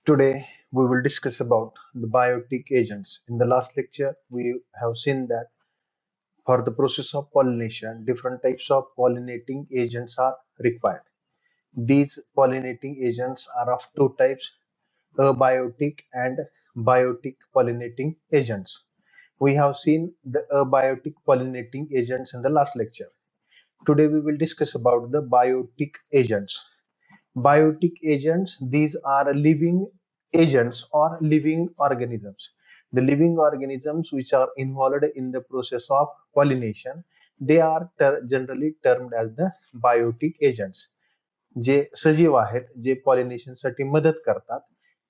Today we will discuss about the biotic agents. In the last lecture, we have seen that for the process of pollination, different types of pollinating agents are required. These pollinating agents are of two types, abiotic and biotic pollinating agents. We have seen the abiotic pollinating agents in the last lecture. Today we will discuss about the biotic agents. Biotic agents, these are living agents or living organisms. The living organisms which are involved in the process of pollination, they are generally termed as the biotic agents. जे सजीव आहेत, जे pollination साठी मदत करतात,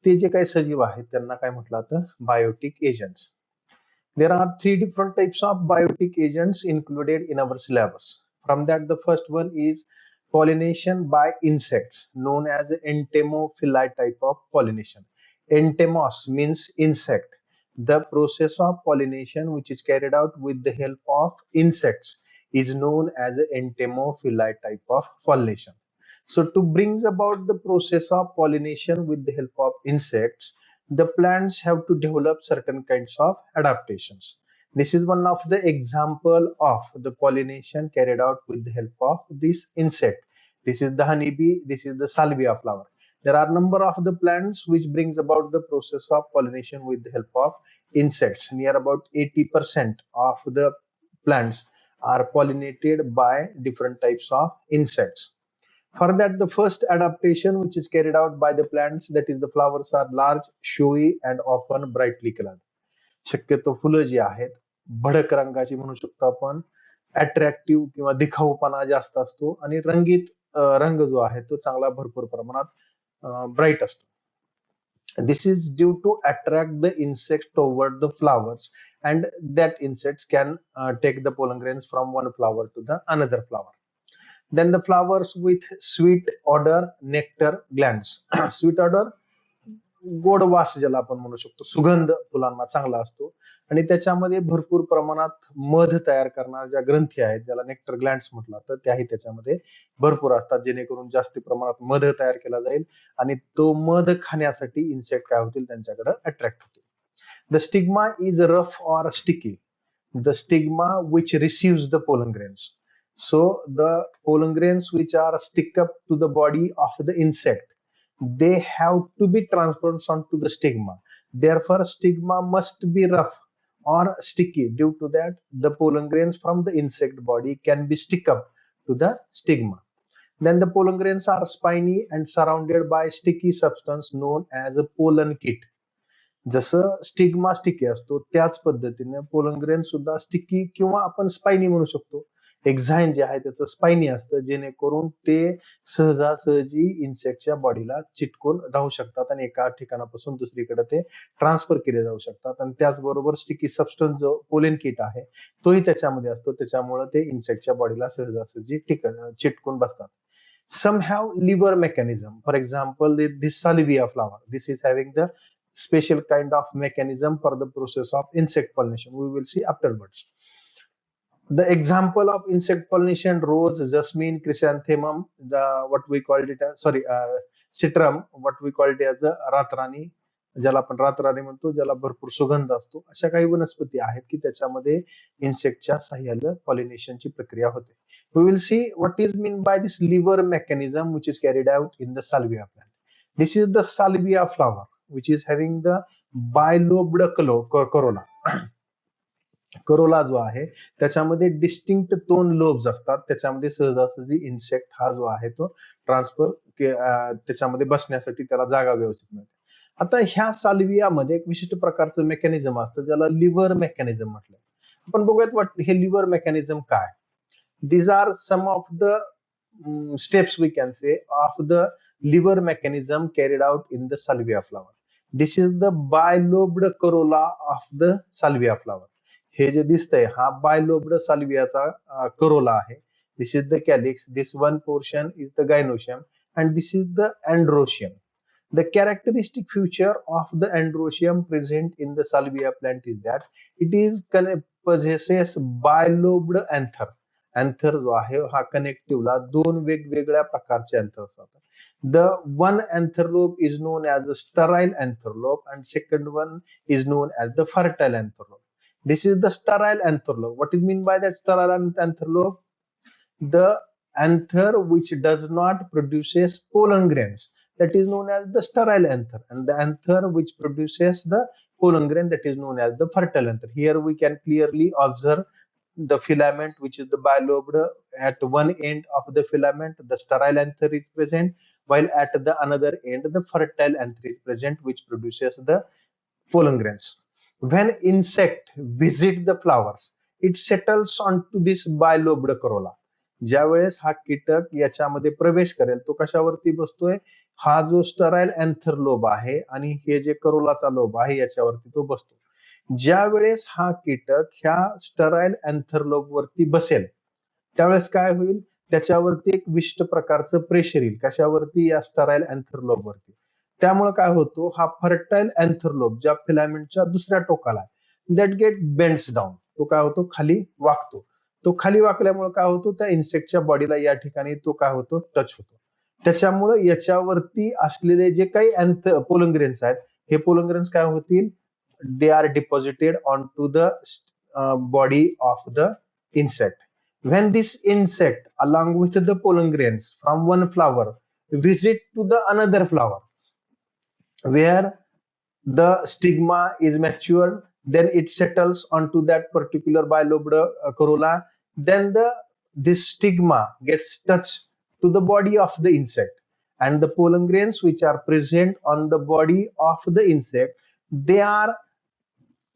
ते जे काही सजीव आहेत त्यांना काय म्हटलं जातं, biotic agents. There are three different types of biotic agents included in our syllabus. From that, the first one is pollination by insects, known as the entomophyli type of pollination. Entomos means insect. The process of pollination, which is carried out with the help of insects, is known as the entomophyli type of pollination. So, to bring about the process of pollination with the help of insects, the plants have to develop certain kinds of adaptations. This is one of the example of the pollination carried out with the help of this insect. This is the honeybee, this is the salvia flower. There are number of the plants which brings about the process of pollination with the help of insects. Near about 80% of the plants are pollinated by different types of insects. For that, the first adaptation which is carried out by the plants, that is the flowers are large, showy and often brightly colored. शक्यतो फुलं जी आहेत भडक रंगाची म्हणू शकतो आपण, attractive किंवा दिखाऊपणा जास्त असतो आणि रंगीत रंग जो आहे तो चांगला भरपूर प्रमाणात ब्राईट असतो. This is due to attract the insects toward the flowers, and that insects can take the pollen grains from one flower to the another flower. Then the flowers with sweet odor, nectar glands. Sweet odor, गोड वास ज्याला आपण म्हणू शकतो, सुगंध फुलांना चांगला असतो आणि त्याच्यामध्ये भरपूर प्रमाणात मध तयार करणाऱ्या ज्या ग्रंथी आहेत, ज्याला नेक्टर ग्लँड्स म्हटलं तर त्याही त्याच्यामध्ये भरपूर असतात, जेणेकरून जास्त प्रमाणात मध तयार केला जाईल आणि तो मध खाण्यासाठी इन्सेक्ट काय होतील, त्यांच्याकडे अट्रॅक्ट होतील. The stigma is rough or sticky. The stigma which receives the pollen grains. So the pollen grains which are stick up to the body of the insect, they have to be transferred onto the stigma. Therefore, stigma must be rough or sticky. Due to that, the pollen grains from the insect body can be stick up to the stigma. Then the pollen grains are spiny and surrounded by sticky substance known as a pollen kit. जसं stigma sticky असतो त्याच पद्धतीने pollen grain सुद्धा sticky किंवा आपण spiny म्हणू शकतो. Exine जे आहे त्याचं स्पायनी असतं, जेणेकरून ते सहजासहजी इन्सेक्टच्या बॉडीला चिटकून राहू शकतात आणि एका ठिकाणापासून दुसरीकडे ते ट्रान्सफर केले जाऊ शकतात. आणि त्याचबरोबर स्टिकी सबस्टन्स जो पोलेन किट आहे तोही त्याच्यामध्ये असतो, त्याच्यामुळे ते इन्सेक्टच्या बॉडीला सहजासहजी चिटकून बसतात. Some have liver mechanism. For example, this salvia flower. This is having the special kind of mechanism for the process of insect pollination. We will see afterwards. The example of insect pollination: rose, jasmine, chrysanthemum, the what we called it as, citrum, what we call it as the रातराणी, ज्याला आपण रातराणी म्हणतो, ज्याला भरपूर सुगंध असतो. अशा काही वनस्पती आहेत की त्याच्यामध्ये इन्सेक्टच्या साह्याने पॉलिनेशनची प्रक्रिया होते. We will see what is mean by this liver mechanism which is carried out in the salvia plant. This is the salvia flower which is having the bilobed corolla. Corolla जो आहे त्याच्यामध्ये डिस्टिंक्ट 2 लोब्स असतात, त्याच्यामध्ये सहजासहजी insect हा जो आहे तो ट्रान्सफर त्याच्यामध्ये बसण्यासाठी त्याला जागा व्यवस्थित मिळते. आता ह्या साल्वियामध्ये एक विशिष्ट प्रकारचं मेकॅनिझम असतं ज्याला लिव्हर मेकॅनिझम म्हटलं. आपण बघूयात वाट हे लिव्हर मेकॅनिझम काय. These are some of the steps we can say of the liver mechanism carried out in the salvia flower. This is the bilobed corolla of the salvia flower. हे जे दिसतंय हा बायलोब्ड साल्वियाचा corolla आहे. This is the calyx, this one portion is the gynoecium and this is the androecium. The characteristic feature of the androecium present in the salvia plant is that it is possesses bilobed anther, anther जो आहे हा कनेक्टिव्हला दोन वेगवेगळ्या प्रकारचे anther असतात. The one anther lobe is known as the sterile anther lobe and second one is known as the fertile anther lobe. This is the sterile anther lobe. What is mean by that sterile anther lobe? The anther which does not produces pollen grains, that is known as the sterile anther, and the anther which produces the pollen grain, that is known as the fertile anther. Here we can clearly observe the filament which is the bilobed. At one end of the filament the sterile anther is present, while at the another end the fertile anther is present, which produces the pollen grains. When insect visit the flowers, it settles onto this bilobed corolla. ज्या वेळेस हा कीटक याच्यामध्ये प्रवेश करेल तो कशावरती बसतोय, हा जो स्टराईल अँथर लोब आहे आणि हे जे करोलाचा लोब आहे याच्यावरती तो बसतो. ज्या वेळेस हा कीटक ह्या स्टराईल अँथर लोब वरती बसेल त्यावेळेस काय होईल, त्याच्यावरती एक विशिष्ट प्रकारचं प्रेशर येईल. कशावरती, या स्टराईल अँथर लोब वरती. त्यामुळे काय होतो, हा फर्टाईल अँथर लोब ज्या फिलामेंटच्या दुसऱ्या टोकाला दॅट गेट बेंड्स डाऊन, तो काय होतो खाली वाकतो. तो खाली वाकल्यामुळे काय होतो, त्या इन्सेक्टच्या बॉडीला या ठिकाणी तो काय होतो टच होतो. त्याच्यामुळे याच्यावरती असलेले जे काही पोलन ग्रेन्स आहेत हे पोलन ग्रेन्स काय होतील, they are deposited on to the body of the insect. When this insect along with the pollen grains from one flower visit to the another flower where the stigma is matured, then it settles onto that particular bilobed corolla. Then this stigma gets touched to the body of the insect, and the pollen grains which are present on the body of the insect, they are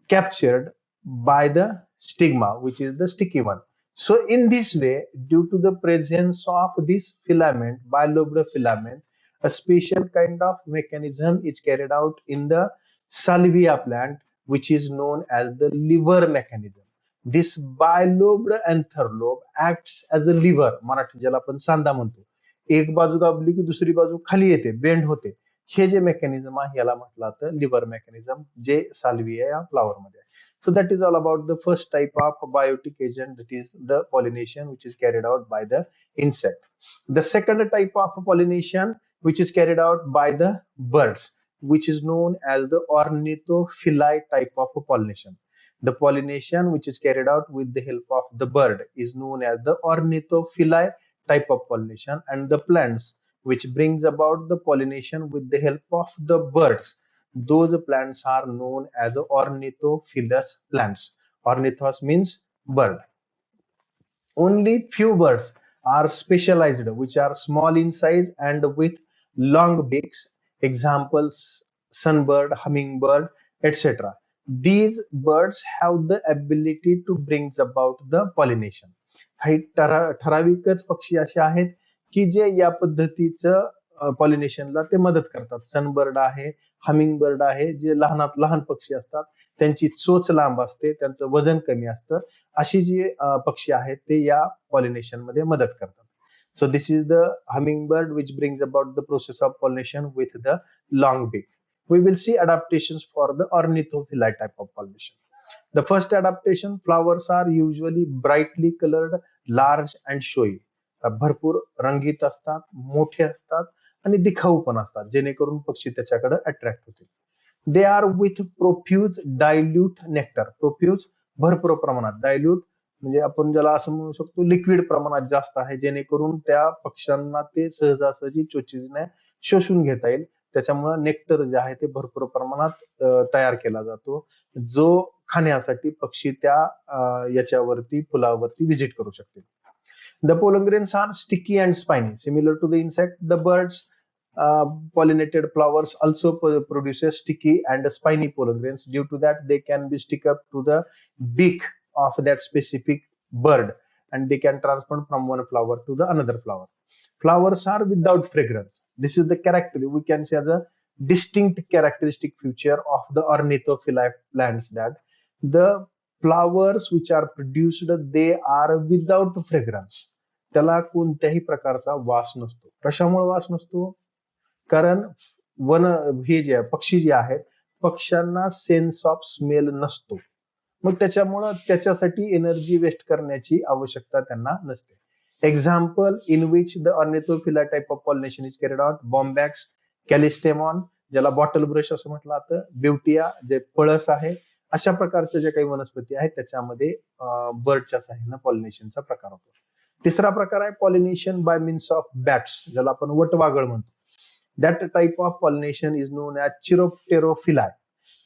captured by the stigma, which is the sticky one. So in this way, due to the presence of this filament, bilobed filament, a special kind of mechanism is carried out in the salvia plant, which is known as the liver mechanism. This bilobed anther lobe acts as a liver, Marathi ज्याला आपण सांदा म्हणतो. एक बाजू दाबली की दुसरी बाजू खाली येते, बेंड होते. हे जे मेकॅनिझम आहे याला म्हटलं जातं लिव्हर मेकॅनिझम, जे साल्विया या फ्लॉवर मध्ये. So that is all about the first type of biotic agent, that is the pollination, which is carried out by the insect. The second type of pollination, which is carried out by the birds, which is known as the ornithophili type of pollination. The pollination which is carried out with the help of the bird is known as the ornithophili type of pollination, and the plants which brings about the pollination with the help of the birds, those plants are known as ornithophilous plants. Ornithos means bird. Only few birds are specialized, which are small in size and with long beaks. Examples: sunbird, hummingbird, etc. These birds have the ability to bring about the pollination. काही ठराविकच पक्षी असे आहेत की जे या पद्धतीचं पॉलिनेशनला ते मदत करतात. सनबर्ड आहे, हमिंग बर्ड आहे, जे लहानात लहान पक्षी असतात, त्यांची चोच लांब असते, त्यांचं वजन कमी असतं, अशी जी पक्षी आहेत ते या पॉलिनेशन मध्ये मदत करतात. So this is the hummingbird which brings about the process of pollination with the long beak. We will see adaptations for the ornithophili type of pollination. The first adaptation, flowers are usually brightly colored, large and showy. भरपूर रंगीत असतात, मोठे असतात आणि दिखाऊ पण असतात, जेणेकरून पक्षी त्याच्याकडे अट्रॅक्ट होतील. They R with profuse dilute nectar. Profuse भरपूर प्रमाणात, डायल्यूट म्हणजे आपण ज्याला असं म्हणू शकतो लिक्विड प्रमाणात जास्त आहे, जेणेकरून त्या पक्ष्यांना ते सहजासहजी चोचीने शोषून घेता येईल. त्याच्यामुळे नेक्टर जे आहे ते भरपूर प्रमाणात तयार केला जातो, जो खाण्यासाठी पक्षी त्या याच्यावरती फुलावरती व्हिजिट करू शकतील. The pollen grains are sticky and spiny. Similar to the insect, the birds pollinated flowers also produces sticky and spiny pollen grains. Due to that, they can be stick up to the beak of that specific bird, and they can transfer from one flower to the another flower. Flowers are without fragrance. This is the character we can say as a distinct characteristic feature of the ornithophili plants, that the flowers which are produced, they are without fragrance. त्याला कोणत्याही प्रकारचा वास नसतो. कशामुळे वास नसतो? कारण one हे जे पक्षी जे आहेत, पक्ष्यांना सेन्स ऑफ स्मेल नसतो. मग त्याच्यामुळं त्याच्यासाठी एनर्जी वेस्ट करण्याची आवश्यकता त्यांना नसते. Example in which the ornithophily type of pollination is carried out: bombax, callistemon, ज्याला बॉटल ब्रश असं म्हटलं जातं, ब्युटिया जे पळस आहे, अशा प्रकारचे जे काही वनस्पती आहेत त्याच्यामध्ये बर्डच्या साह्यानं पॉलिनेशनचा प्रकार होतो. तिसरा प्रकार आहे pollination by means of bats, ज्याला आपण वटवागळ म्हणतो. That type of pollination is known as chiropterophily.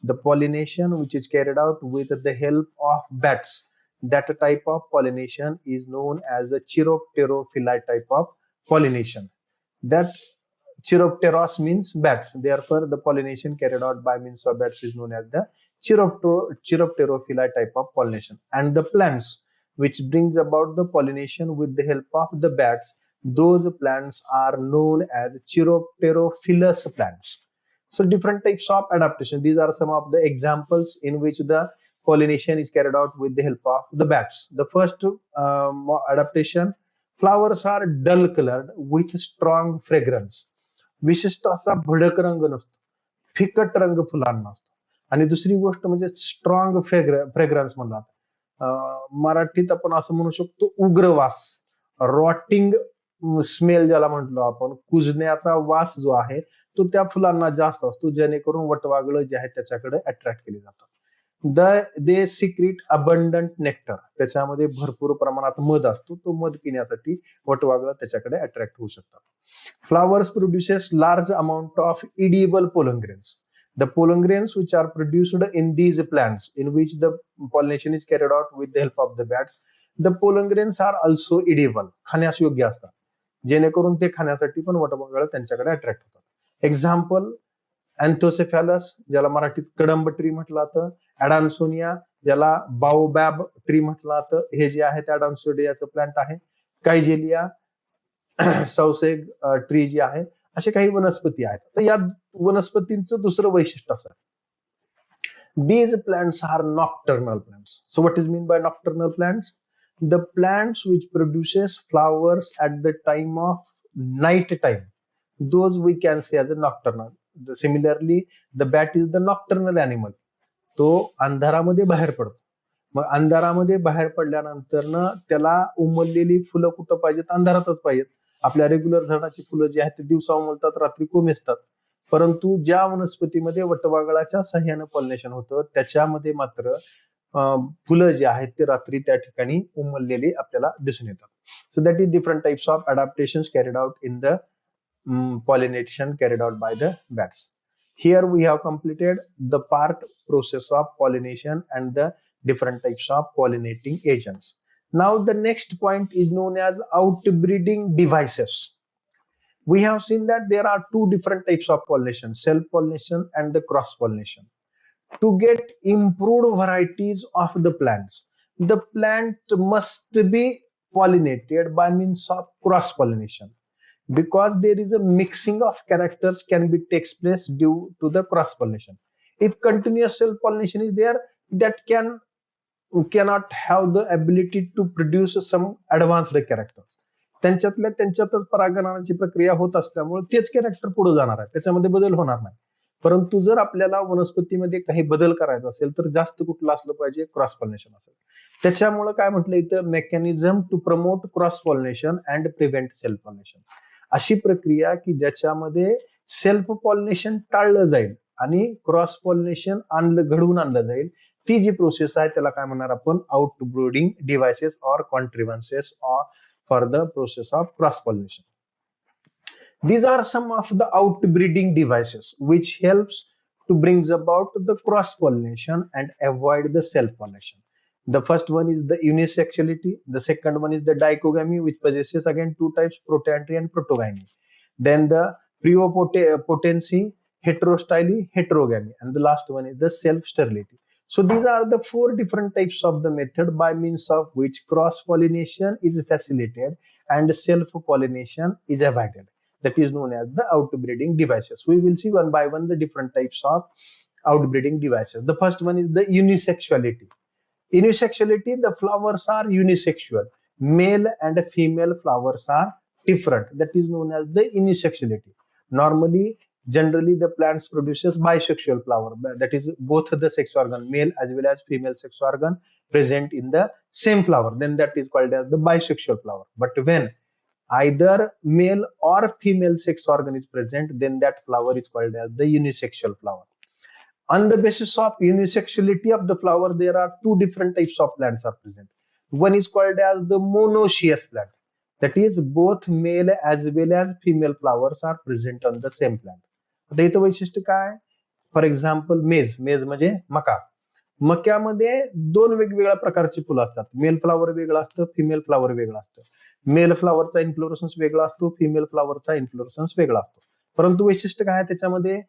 The pollination which is carried out with the help of bats, that type of pollination is known as the chiropterophylla type of pollination. That chiropteros means bats, therefore the pollination carried out by means of bats is known as the chiropterophylla type of pollination. And the plants which brings about the pollination with the help of the bats, those plants are known as chiropterophilous plants. So different types of adaptation. These are some of the examples in which the pollination is carried out with the help of the bats. The first adaptation: flowers are dull colored with strong fragrance. विशिष्ट असा भडक रंग नसतो, फिकट रंग फुलांना असतो. आणि दुसरी गोष्ट म्हणजे स्ट्रॉंग फ्रेग्रन्स म्हणतात. मराठीत आपण असं म्हणू शकतो उग्र वास, रॉटिंग स्मेल ज्याला म्हटलो आपण, कुजण्याचा वास जो आहे तो त्या फुलांना जास्त असतो, जेणेकरून वटवागळ जे आहे त्याच्याकडे अट्रॅक्ट केले जातात. दे सिक्रेट अबंडंट नेक्टर, त्याच्यामध्ये भरपूर प्रमाणात मध असतो, तो मध पिण्यासाठी वटवागळ त्याच्याकडे अट्रॅक्ट होऊ शकतात. Flowers produces large amount of edible pollen grains. The pollen grains which are produced in these plants in which the pollination is carried out with the help of the bats, the pollen grains are also edible, खाण्यास योग्य असतात, जेणेकरून ते खाण्यासाठी पण वटवागळ त्यांच्याकडे attract होतात. Example अँथोसेफॅलस, ज्याला मराठीत कडंब ट्री म्हटलं जातं, ॲडान्सोनिया, ज्याला बाओबॅब ट्री म्हटलं जातं, हे जे आहे ते ॲडान्सोडियाचं प्लांट आहे. कायजेलिया, सौसेग ट्री जी आहे, असे काही वनस्पती आहेत. तर या वनस्पतींचं दुसरं वैशिष्ट्य असं आहे, these plants are nocturnal plants. So what is mean by nocturnal plants? The plants which produces flowers at the time of night time, those we can say as a nocturnal. Similarly, the bat is the nocturnal animal. तो अंधारामध्ये बाहेर पडतो. मग अंधारामध्ये बाहेर पडल्यानंतर ना त्याला उमललेली फुलं कुठं पाहिजेत? अंधारातच पाहिजेत. आपल्या रेग्युलर झाडाची फुलं जी आहेत ते दिवसा उमलतात, रात्री कोमेजतात. परंतु ज्या वनस्पतीमध्ये वटवागळाच्या साह्यानं पॉलिनेशन होतं त्याच्यामध्ये मात्र फुलं जी आहेत ते रात्री त्या ठिकाणी उमललेली आपल्याला दिसून येतात. So that is different types of adaptation carried out in the pollination carried out by the bats. Here we have completed the part process of pollination and the different types of pollinating agents. Now the next point is known as outbreeding devices. We have seen that there are two different types of pollination: self-pollination and the cross-pollination. To get improved varieties of the plants, the plant must be pollinated by means of cross-pollination, because there is a mixing of characters can be takes place due to the cross pollination. If continuous self pollination is there, that cannot have the ability to produce some advanced characters. त्यांच्यातल्या त्यांच्यातच परागणाची प्रक्रिया होत असल्यामुळे तेच character पुढे जाणार आहे, त्याच्यामध्ये बदल होणार नाही. परंतु जर आपल्याला वनस्पतीमध्ये काही बदल करायचा असेल तर जास्त कुठलं असलं पाहिजे? क्रॉस पॉलिनेशन असेल. त्याच्यामुळे काय म्हटलं इथं, mechanism to promote cross pollination and prevent self pollination. अशी प्रक्रिया की ज्याच्यामध्ये सेल्फ पॉलिनेशन टाळलं जाईल आणि क्रॉस पॉलिनेशन घडवून आणलं जाईल, ती जी प्रोसेस आहे त्याला काय म्हणणार आपण? Outbreeding devices or contrivances or for the process of cross pollination. These are some of the outbreeding devices which helps to brings about the cross pollination and avoid the self pollination. The first one is the unisexuality. The second one is the dichogamy, which possesses again two types: protantry and protogamy. Then the preopotency, heterostyly, heterogamy, and the last one is the self-sterility. So these are the four different types of the method by means of which cross pollination is facilitated and self pollination is avoided. That is known as the outbreeding devices. We will see one by one the different types of outbreeding devices. The first one is the unisexuality. Unisexuality, the flowers are unisexual. Male and female flowers are different. That is known as the unisexuality. Normally, Generally, the plants produces bisexual flower, that is both the sex organ, male as well as female sex organ present in the same flower, then that is called as the bisexual flower. But when either male or female sex organ is present, then that flower is called as the unisexual flower. On the basis of unisexuality of the flower, there are two different types of plants are present. One is called as the monoecious plant. That is, both male as well as female flowers are present on the same plant. आता इथं वैशिष्ट्य काय? For example मेज, मेज म्हणजे मका. मक्यामध्ये दोन वेगवेगळ्या प्रकारची फुलं असतात. मेल फ्लावर वेगळं असतं, फिमेल फ्लावर वेगळं असतं. मेल फ्लावरचा इन्फ्लोरसन्स वेगळा असतो, फिमेल फ्लावरचा इन्फ्लोरसन्स वेगळा असतो. परंतु वैशिष्ट्य काय आहे त्याच्यामध्ये?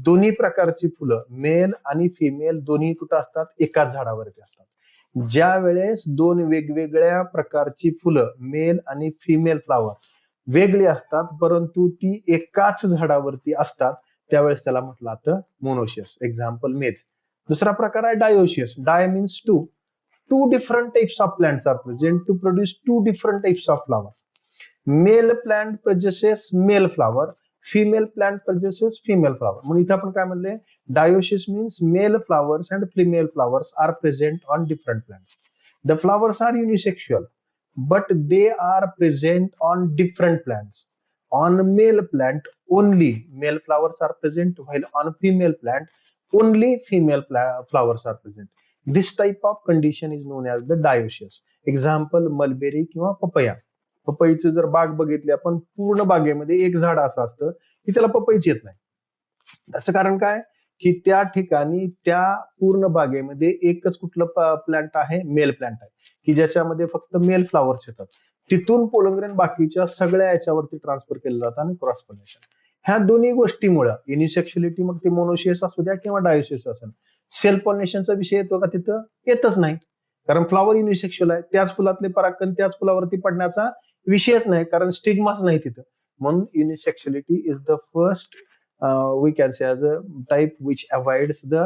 दोन्ही प्रकारची फुलं मेल आणि फिमेल दोन्ही कुठं असतात? एकाच झाडावरती असतात. ज्या वेळेस दोन वेगवेगळ्या प्रकारची फुलं मेल आणि फिमेल फ्लावर वेगळी असतात, परंतु ती एकाच झाडावरती असतात, त्यावेळेस त्याला म्हटलं जातं मोनोशियस. एक्झाम्पल मेज. दुसरा प्रकार आहे dioecious. Di means two. Two different types of plants are present to produce two different types of flower. Male plant produces male flower, female plant produces female flower. म्हणून इथे आपण काय म्हणले? Dioecious means male flowers and female flowers are present on different plants. The flowers are unisexual, but they are present on different plants. On male plant, only male flowers are present, while on female plant, only female flowers are present. This type of condition is known as the dioecious. Example, mulberry किंवा papaya. पपईची जर बाग बघितली आपण, पूर्ण बागेमध्ये एक झाड असं असतं की त्याला पपईच येत नाही. त्याचं कारण काय? की त्या ठिकाणी त्या पूर्ण बागेमध्ये एकच कुठलं प्लांट आहे? मेल प्लांट आहे, की ज्याच्यामध्ये फक्त मेल फ्लावर्स येतात. तिथून पोलंग्रेन बाकीच्या सगळ्या याच्यावरती ट्रान्सफर केलं जातं आणि क्रॉस पॉलिनेशन. ह्या दोन्ही गोष्टीमुळे युनिसेक्शुअलिटी, मग ते मोनोशियस असू द्या किंवा डायोशियस असेल, सेल्फ पॉलिनेशनचा विषय येतो का तिथं? येतच नाही, कारण फ्लावर युनिसेक्शुअल आहे. त्याच फुलातले परागकण त्याच फुलावरती पडण्याचा विषयच नाही, कारण स्टिग्माच नाही तिथं. म्हणून unisexuality is the first we can say as a type which avoids the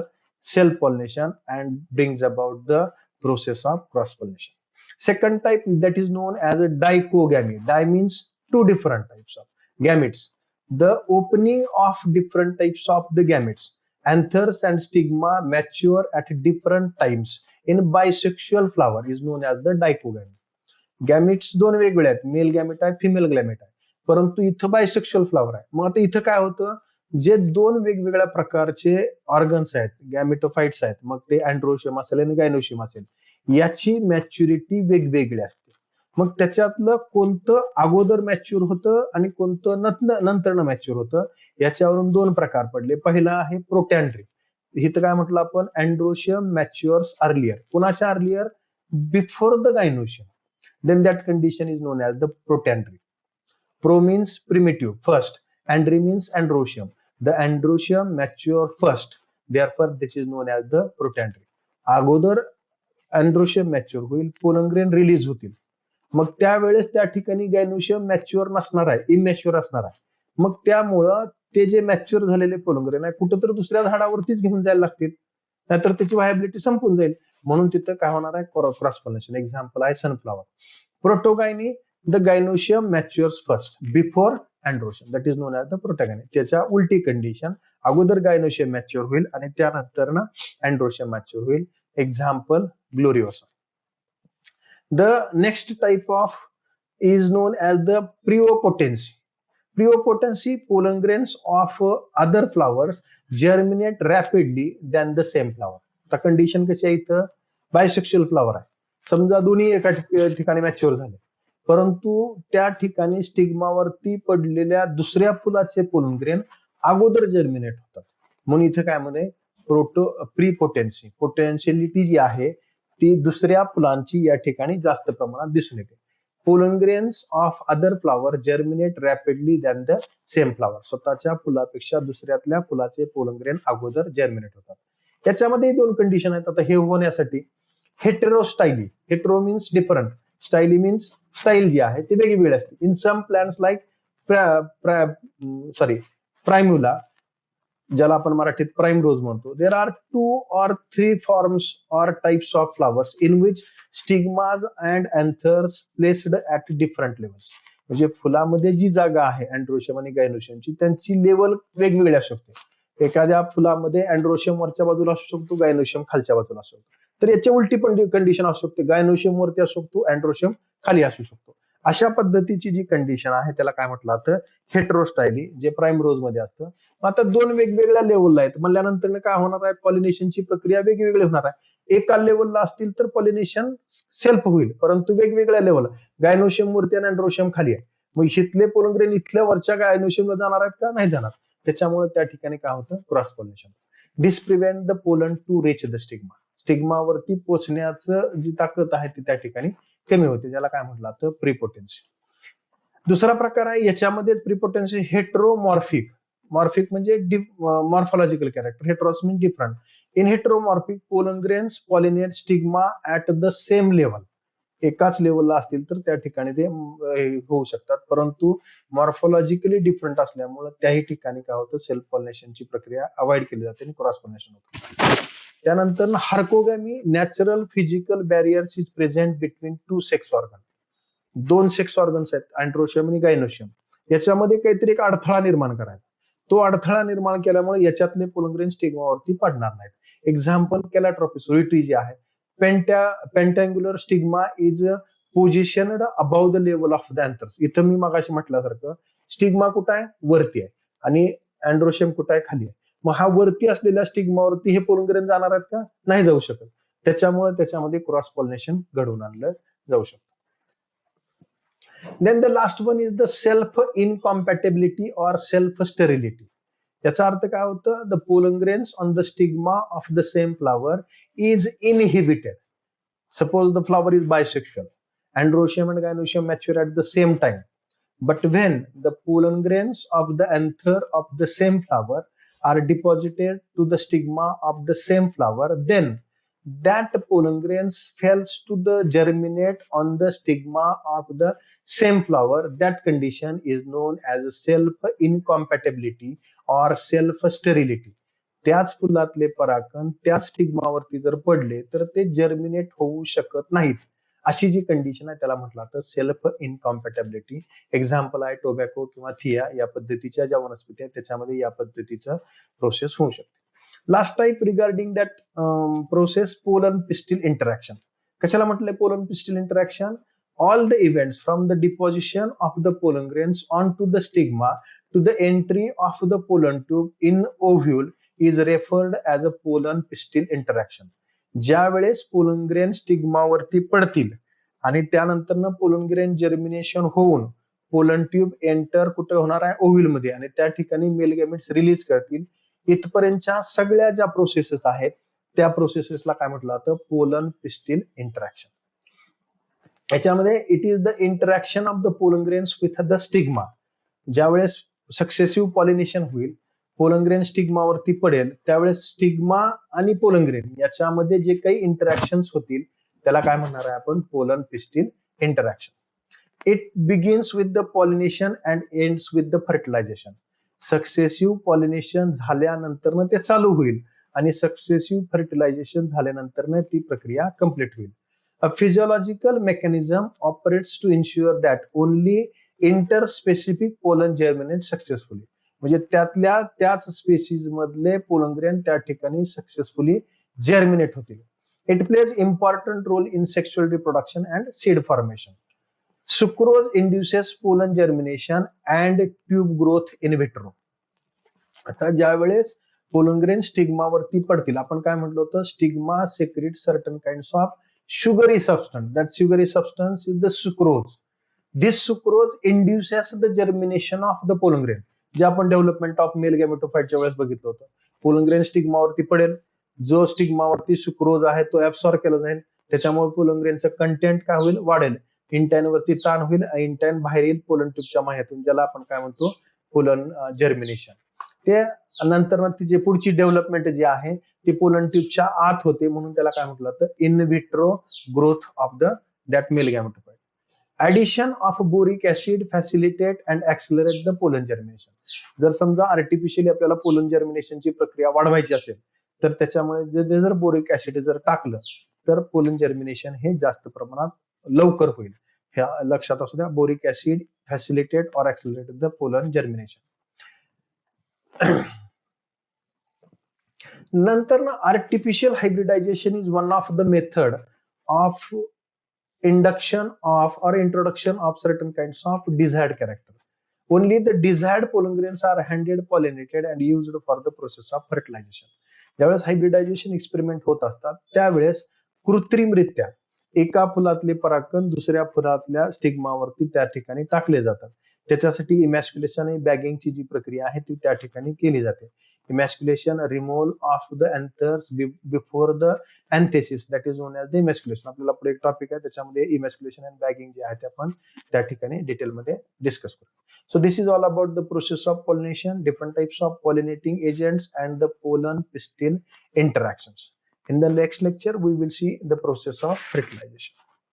self pollination and brings about the process of cross pollination. Second type, that is known as a dichogamy. Di means two different types of gametes. The opening of different types of the gametes, anthers and stigma, mature at different times in bisexual flower is known as the dichogamy. गॅमिट्स दोन वेगळे आहेत, mail gamete आहे, female gamete आहे, परंतु इथं bisexual flower आहे. मग आता इथं काय होतं? जे दोन वेगवेगळ्या प्रकारचे ऑर्गन्स आहेत, गॅमेटोफाइट्स आहेत, मग ते अँड्रोशियम असेल आणि गायनोशियम असेल, याची मॅच्युरिटी वेगवेगळी असते. मग त्याच्यातलं कोणतं अगोदर मॅच्युअर होतं आणि कोणतं नंतर मॅच्युअर होतं, याच्यावरून दोन प्रकार पडले. पहिला आहे प्रोटॅन्ड्री. इथं काय म्हटलं आपण? Androecium matures earlier. कुणाच्या earlier? Before the gynoecium. Then that condition is known as the protandry. Pro means primitive, first. Andry means androecium. The androecium mature first. Therefore, this is known as the protandry. अगोदर androecium mature होईल, पोलंग्रेन release होतील. मग त्यावेळेस त्या ठिकाणी gynoecium mature नसणार आहे, immature असणार आहे. मग त्यामुळं ते जे मॅच्युअर झालेले पोलंग्रेन आहे कुठंतरी दुसऱ्या झाडावरतीच घेऊन जायला लागतील, नाहीतर त्याची व्हायबिलिटी संपून जाईल. म्हणून तिथं काय होणार आहे? Cross pollination. एक्झाम्पल आहे sunflower. Protogyny, the gynoecium matures first before androecium, that is known as the protogyny. त्याच्या उलटी कंडिशन, अगोदर गायनोशियम मॅच्युअर होईल आणि त्यानंतर ना अँड्रोशियम मॅच्युअर होईल. Example gloriosa. The next type of is known as the preopotency. Preopotency, pollen grains of other flowers germinate rapidly than the same flower. आता condition कशी आहे इथं? बायसेक्शुअल फ्लावर आहे, समजा दोन्ही एका ठिकाणी मॅच्युअर झाले, परंतु त्या ठिकाणी स्टिग्मावरती पडलेल्या दुसऱ्या फुलाचे पोलन ग्रेन अगोदर जर्मिनेट होतात. म्हणून इथं काय म्हणे? प्रीपोटेन्सी. पोटेन्शियलिटी जी आहे ती दुसऱ्या फुलांची या ठिकाणी जास्त प्रमाणात दिसून येते. Pollen grains of other flower germinate rapidly than the same flower. स्वतःच्या फुलापेक्षा दुसऱ्यातल्या फुलाचे पोलन ग्रेन अगोदर जर्मिनेट होतात. याच्यामध्ये दोन कंडिशन आहेत. आता हे होण्यासाठी heterostyly, hetero means different, styly means style जी आहे ती वेगवेगळी असते. In some plants like primula, ज्याला आपण मराठीत प्राइम रोज म्हणतो, there are 2 or 3 forms or types of flowers in which stigmas and anthers placed at different levels. म्हणजे फुलामध्ये जी जागा आहे अँड्रोशियम आणि गायनोशियमची, त्यांची लेवल वेगवेगळी असू शकते. एखाद्या फुलामध्ये अँड्रोशियम वरच्या बाजूला असू शकतो, गायनोशियम खालच्या बाजूला असू शकतो. तर याची उलटी पण कंडिशन असू शकते, गायनोशियम वरती असू शकतो, अँड्रोशियम खाली असू शकतो. अशा पद्धतीची जी कंडिशन आहे त्याला काय म्हटलं जातं, हेट्रोस्टायली, जे प्राईम रोज मध्ये असतं. आता दोन वेगवेगळ्या लेवलला आहेत म्हणल्यानंतर काय होणार आहे, पॉलिनेशनची प्रक्रिया वेगवेगळी होणार आहे. एका लेवलला असतील तर पॉलिनेशन सेल्फ होईल, परंतु वेगवेगळ्या लेवल, गायनोशियम वरती आणि अँड्रोशियम खाली आहे. मग इथले पोलंग्रेन इथल्या वरच्या गायनोशियमला जाणार आहेत का, नाही जाणार. त्याच्यामुळे त्या ठिकाणी काय होतं, cross pollination. This prevent the pollen to reach the stigma. स्टिग्मावरती पोचण्याचं जी ताकद आहे ती त्या ठिकाणी कमी होते, ज्याला काय म्हटलं जातं, प्रिपोटेन्सी. दुसरा प्रकार आहे याच्यामध्ये प्रिपोटेन्सी हेट्रोमॉर्फिक. मॉर्फिक म्हणजे morphological character, heteros mean different. In heteromorphic pollen grains pollinate stigma at the same level. एकाच लेवलला असतील तर त्या ठिकाणी ते होऊ शकतात, परंतु मॉर्फॉलॉजिकली डिफरंट असल्यामुळे त्याही ठिकाणी काय होतं, सेल्फ पॉलिनेशनची प्रक्रिया अवॉइड केली जाते आणि क्रॉस पॉलिनेशन होतं. त्यानंतर herkogamy, natural physical barriers is present between two sex organ. दोन सेक्स ऑर्गन्स आहेत, अँड्रोशियम आणि गायनोशियम. याच्यामध्ये काहीतरी एक अडथळा निर्माण करायचा. तो अडथळा निर्माण केल्यामुळे याच्यातले पोलंग्रेन स्टिग्मावरती पडणार नाहीत. एक्झाम्पल केलॅट्रॉपिस जी आहे, pentangular stigma is positioned above the level of the anthers. इथं मी मगाशी म्हटल्यासारखं स्टिग्मा कुठं आहे, वरती आहे, आणि अँड्रोशियम कुठं आहे, खाली आहे. मग हा वरती असलेल्या स्टिग्मावरती हे पोलंग्रेन जाणार आहेत का, नाही जाऊ शकत. त्याच्यामुळे त्याच्यामध्ये क्रॉस पॉलिनेशन घडवून आणलं जाऊ शकतं. Then the last one is the self incompatibility or self sterility. याचा अर्थ काय होतं, the pollen grains on the stigma of the same flower is inhibited. Suppose the flower is bisexual, androecium and gynoecium mature at the same time, but when the pollen grains of the anther of the same flower are deposited to the stigma of the same flower, then that pollen grains fails to the germinate on the stigma of the same flower. That condition is known as self incompatibility or self sterility. त्याच फुलातले परागकण त्याच स्टिग्मावरती जर पडले तर ते germinate होऊ शकत नाहीत. अशी जी कंडिशन आहे त्याला म्हटलं जातं सेल्फ इनकॉम्पॅटेबिलिटी. एक्झाम्पल आहे टोबॅको किंवा थिया, या पद्धतीच्या ज्या वनस्पती आहेत त्याच्यामध्ये या पद्धतीचं प्रोसेस होऊ शकते. Last type regarding that process, pollen pistil interaction. कशाला म्हटलंय pollen pistil interaction? All the events from the deposition of the pollen grains onto the stigma to the entry of the pollen tube in ovule is referred as a pollen pistil interaction. ज्या वेळेस pollen grain स्टिग्मावरती पडतील आणि त्यानंतर pollen grain germination होऊन pollen tube enter कुठे होणार आहे, ovule मध्ये, आणि त्या ठिकाणी मेल गॅमेट्स रिलीज करतील, इथपर्यंतच्या सगळ्या ज्या प्रोसेसेस आहेत त्या प्रोसेसेसला काय म्हटलं जातं, पोलन पिस्टिल इंटरॅक्शन. याच्यामध्ये it is the interaction of the pollen grains with the stigma. ज्यावेळेस सक्सेसिव्ह पॉलिनेशन होईल, पोलन ग्रेन स्टिग्मावरती पडेल, त्यावेळेस स्टिग्मा आणि पोलन ग्रेन याच्यामध्ये जे काही इंटरॅक्शन होतील त्याला काय म्हणणार आहे आपण, pollen pistil interaction. It begins with the pollination and ends with the fertilisation. Successive pollination झाल्यानंतर ते चालू होईल आणि सक्सेसिव्ह फर्टिलायझेशन झाल्यानंतर ती प्रक्रिया कम्प्लीट होईल. A physiological mechanism operates to ensure that only interspecific pollen germinate successfully. म्हणजे त्यातल्या त्याच स्पेसीज मधले पोलन ग्रेन त्या ठिकाणी सक्सेसफुली जर्मिनेट होतील. It plays important role in sexual reproduction and seed formation. Sucrose induces pollen germination and tube growth in vitro. आता ज्या वेळेस पोलन ग्रेन स्टिग्मावरती पडतील, आपण काय म्हटलं होतं, stigma secrete certain kinds of sugary substance. That sugary substance is the sucrose. This sucrose induces the germination of the pollen grain. जे आपण डेव्हलपमेंट ऑफ मेल गॅमेटोफाइटच्या वेळेस बघितलं होतं. पोलन ग्रेन स्टिग्मावरती पडेल, जो स्टिग्मावरती सुक्रोज आहे तो ऍब्सॉर्ब केला जाईल, त्याच्यामुळे पोलन ग्रेनचं कंटेंट काय होईल, वाढेल. इंटाइन वरती ताण होईल, इंटाइन बाहेर येईल पोलन ट्यूबच्या माह्यातून, ज्याला आपण काय म्हणतो, पोलन जर्मिनेशन. ते नंतर तिची पुढची डेव्हलपमेंट जी आहे ती पोलन ट्यूबच्या आत होते, म्हणून त्याला काय म्हटलं जातं, in vitro growth of the that male gametophyte. Addition of boric acid facilitate and accelerate the pollen germination. जर समजा आर्टिफिशियली आपल्याला पोलन जर्मिनेशनची प्रक्रिया वाढवायची असेल तर त्याच्यामुळे जर बोरिक ऍसिड जर टाकलं तर पोलन जर्मिनेशन हे जास्त प्रमाणात लवकर होईल. ह्या लक्षात असू द्या, boric acid facilitate or accelerate the pollen germination. नंतर ना artificial hybridization is one of the method of induction of or introduction of certain kinds of desired character. Only the desired pollen grains are handed, pollinated and used for the process of fertilization. ज्यावेळेस hybridisation experiment होत असतात त्यावेळेस कृत्रिमरित्या एका फुलातले परागकण दुसऱ्या फुलातल्या स्टिग्मावरती त्या ठिकाणी टाकले जातात. त्याच्यासाठी इमॅस्क्युलेशन आणि बॅगिंगची जी प्रक्रिया आहे ती त्या ठिकाणी केली जाते. Emasculation removal of the anthers before the anthesis that is known as the emasculation. आपल्याला पुढे एक टॉपिक आहे त्याच्यामध्ये इमॅस्क्युलेशन अँड बॅगिंग जे आहे ते आपण त्या ठिकाणी डिटेलमध्ये डिस्कस करू. So this is all about the process of pollination, different types of pollinating agents and the pollen pistil interactions. In the next lecture, we will see the process of fertilization.